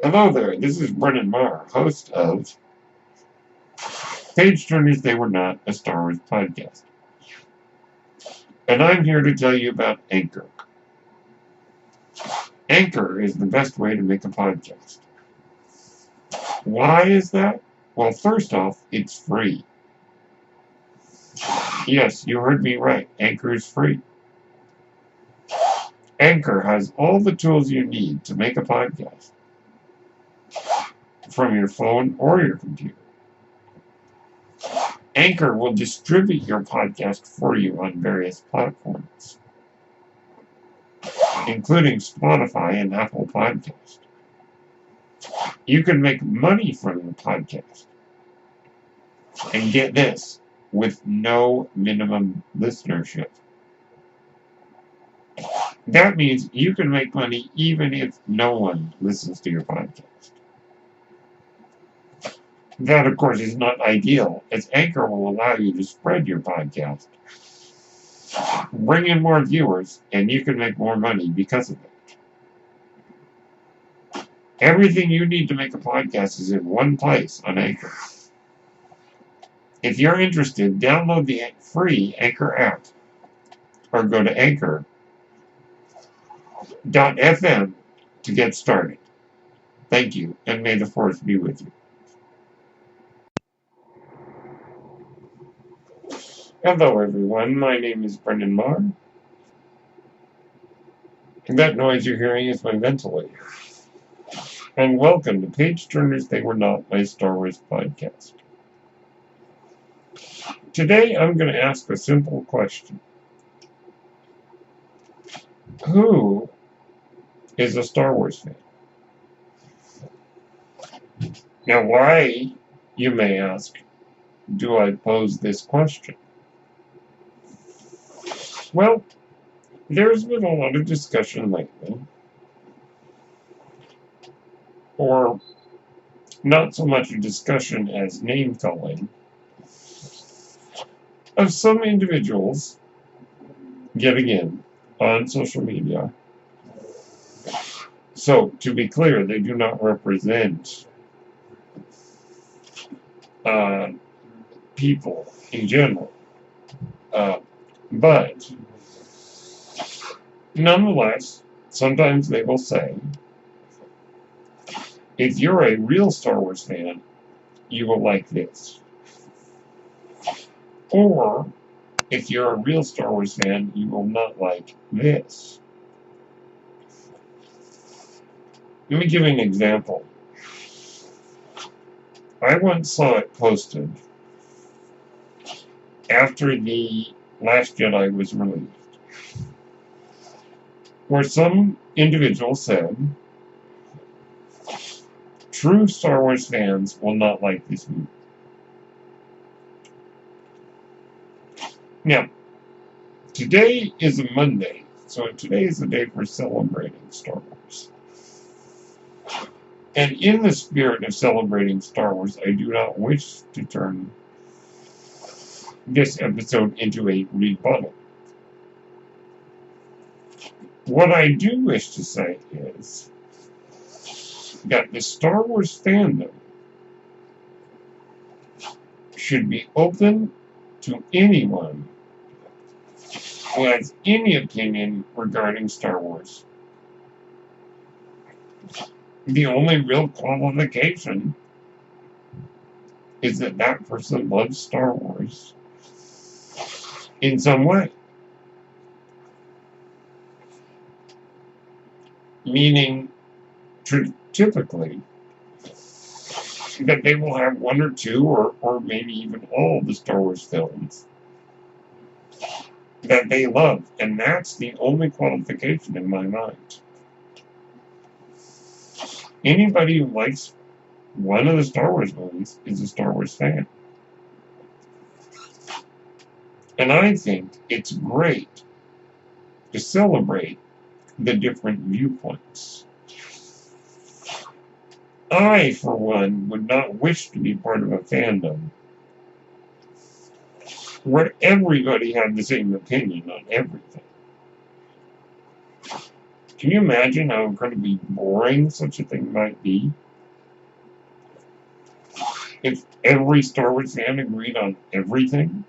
Hello there, this is Brennan Marr, host of Page Turners They Were Not, a Star Wars podcast. And I'm here to tell you about Anchor. Anchor is the best way to make a podcast. Why is that? Well, first off, it's free. Yes, you heard me right. Anchor is free. Anchor has all the tools you need to make a podcast from your phone or your computer. Anchor will distribute your podcast for you on various platforms, including Spotify and Apple Podcasts. You can make money from the podcast. And get this, with no minimum listenership. That means you can make money even if no one listens to your podcast. That, of course, is not ideal, as Anchor will allow you to spread your podcast, bring in more viewers, and you can make more money because of it. Everything you need to make a podcast is in one place on Anchor. If you're interested, download the free Anchor app or go to anchor.fm to get started. Thank you, and may the Force be with you. Hello, everyone. My name is Brendan Marr. And that noise you're hearing is my ventilator. And welcome to Page Turners They Were Not, my Star Wars podcast. Today, I'm going to ask a simple question. Who is a Star Wars fan? Now, why, you may ask, do I pose this question? Well, there's been a lot of discussion lately, or not so much a discussion as name-calling, of some individuals, yet again, on social media. So, to be clear, they do not represent people in general. But, nonetheless, sometimes they will say, if you're a real Star Wars fan, you will like this. Or, if you're a real Star Wars fan, you will not like this. Let me give you an example. I once saw it posted after the Last Jedi was released, where some individual said, true Star Wars fans will not like this movie. Now, today is a Monday, so today is the day for celebrating Star Wars. And in the spirit of celebrating Star Wars, I do not wish to turn this episode into a rebuttal. What I do wish to say is that the Star Wars fandom should be open to anyone who has any opinion regarding Star Wars. The only real qualification is that that person loves Star Wars in some way. Meaning, typically, that they will have one or two, or maybe even all of the Star Wars films that they love. And that's the only qualification in my mind. Anybody who likes one of the Star Wars movies is a Star Wars fan. And I think it's great to celebrate the different viewpoints. I, for one, would not wish to be part of a fandom where everybody had the same opinion on everything. Can you imagine how incredibly boring such a thing might be? If every Star Wars fan agreed on everything?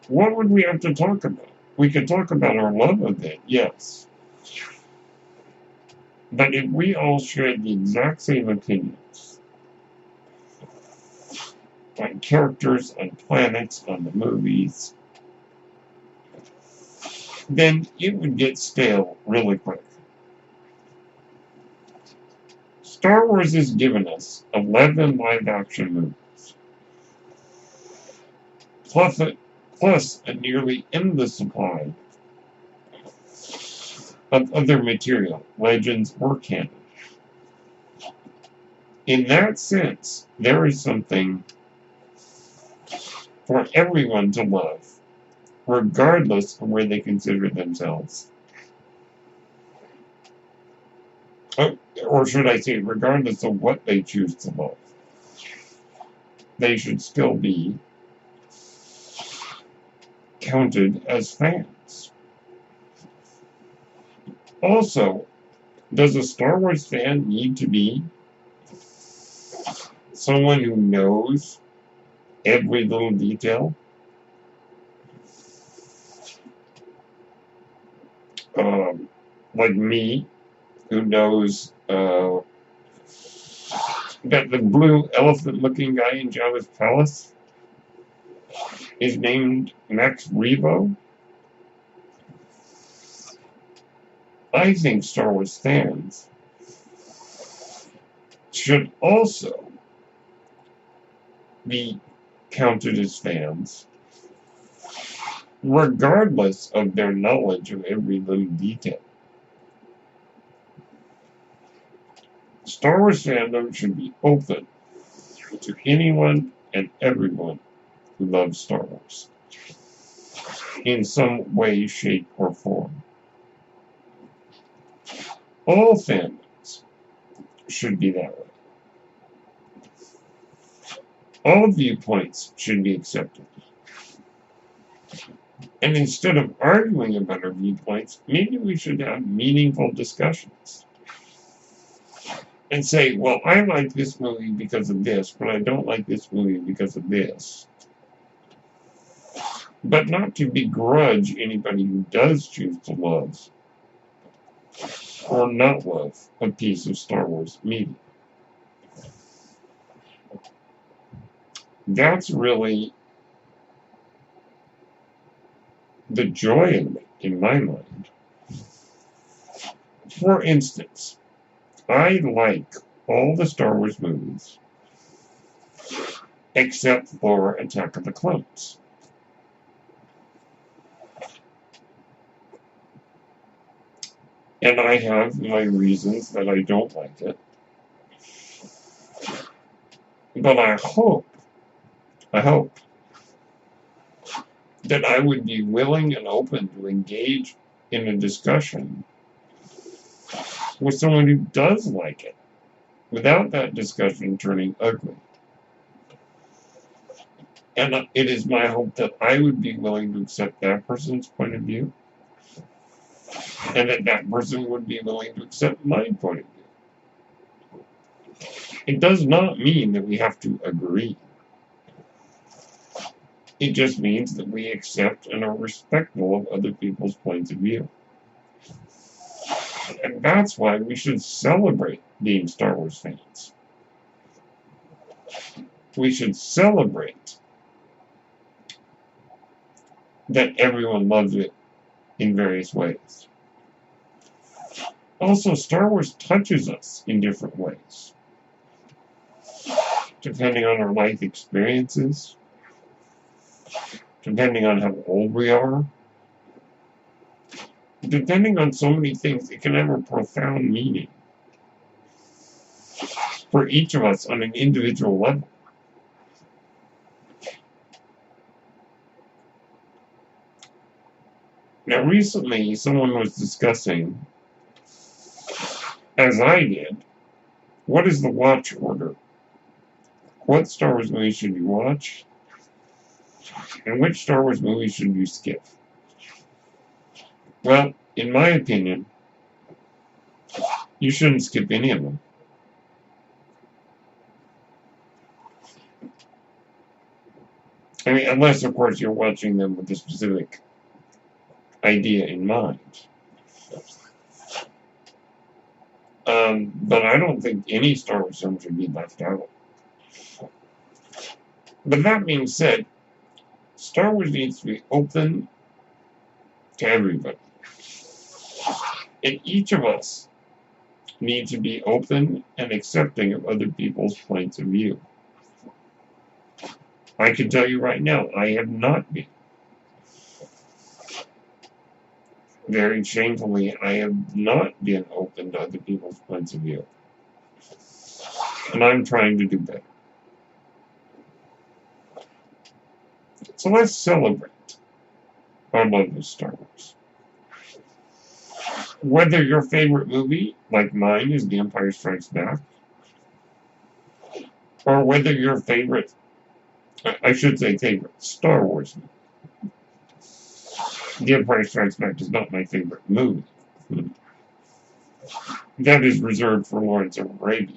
What would we have to talk about? We could talk about our love of it, yes. But if we all shared the exact same opinions on characters, on planets, on the movies, then it would get stale really quick. Star Wars has given us 11 live-action movies, plus a nearly endless supply of other material, legends, or canon. In that sense, there is something for everyone to love, regardless of where they consider themselves. Or should I say, regardless of what they choose to love. They should still be counted as fans. Also, does a Star Wars fan need to be someone who knows every little detail? Like me, who knows that the blue elephant-looking guy in Jabba's palace is named Max Rebo? I think Star Wars fans should also be counted as fans, regardless of their knowledge of every little detail. Star Wars fandom should be open to anyone and everyone who loves Star Wars in some way, shape, or form. All fandoms should be that way. All viewpoints should be accepted. And instead of arguing about our viewpoints, maybe we should have meaningful discussions. And say, well, I like this movie because of this, but I don't like this movie because of this. But not to begrudge anybody who does choose to love or not love a piece of Star Wars media. That's really the joy in it, in my mind. For instance, I like all the Star Wars movies except for Attack of the Clones. And I have my reasons that I don't like it. But I hope that I would be willing and open to engage in a discussion with someone who does like it, without that discussion turning ugly. And it is my hope that I would be willing to accept that person's point of view, and that that person would be willing to accept my point of view. It does not mean that we have to agree. It just means that we accept and are respectful of other people's points of view. And that's why we should celebrate being Star Wars fans. We should celebrate that everyone loves it in various ways. Also, Star Wars touches us in different ways, depending on our life experiences, depending on how old we are, depending on so many things. It can have a profound meaning for each of us on an individual level. Now, recently, someone was discussing, as I did, what is the watch order? What Star Wars movies should you watch? And which Star Wars movies should you skip? Well, in my opinion, you shouldn't skip any of them. I mean, unless, of course, you're watching them with a specific idea in mind. But I don't think any Star Wars film should be left out. But that being said, Star Wars needs to be open to everybody. And each of us need to be open and accepting of other people's points of view. I can tell you right now, I have not been. Very shamefully, I have not been open to other people's points of view. And I'm trying to do better. So let's celebrate our love of Star Wars. Whether your favorite movie, like mine, is The Empire Strikes Back, or whether your favorite, I should say favorite, Star Wars movie. The Empire Strikes Back is not my favorite movie. That is reserved for Lawrence of Arabia.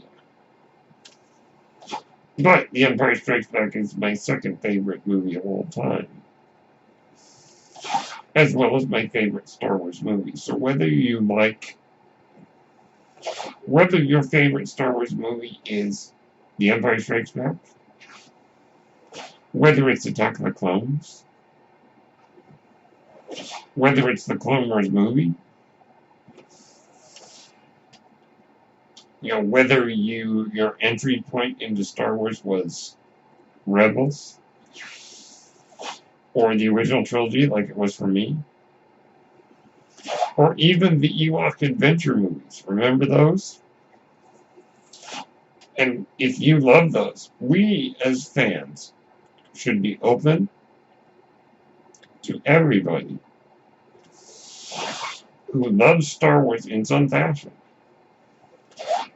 But The Empire Strikes Back is my second favorite movie of all time, as well as my favorite Star Wars movie. So whether your favorite Star Wars movie is The Empire Strikes Back, whether it's Attack of the Clones, whether it's the Clone Wars movie, whether your entry point into Star Wars was Rebels, or the original trilogy like it was for me, or even the Ewok Adventure movies. Remember those? And if you love those, we as fans should be open to everybody who loves Star Wars in some fashion.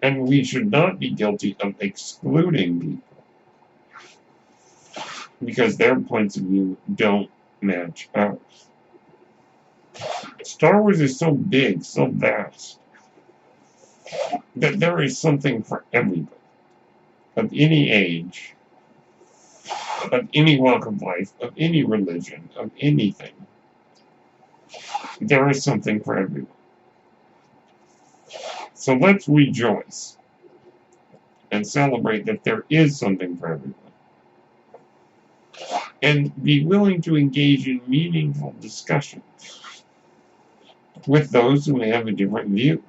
And we should not be guilty of excluding people because their points of view don't match ours. Star Wars is so big, so vast, that there is something for everybody, of any age, of any walk of life, of any religion, of anything. There is something for everyone. So let's rejoice and celebrate that there is something for everyone. And be willing to engage in meaningful discussions with those who may have a different view.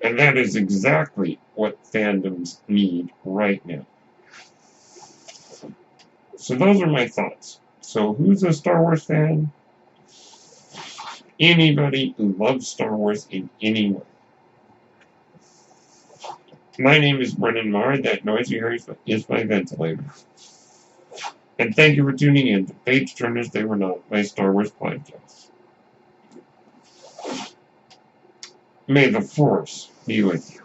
And that is exactly what fandoms need right now. So those are my thoughts. So who's a Star Wars fan? Anybody who loves Star Wars in any way. My name is Brennan Marr. That noise you hear is my ventilator. And thank you for tuning in to Page Turners They Were Not, my Star Wars podcast. May the Force be with you.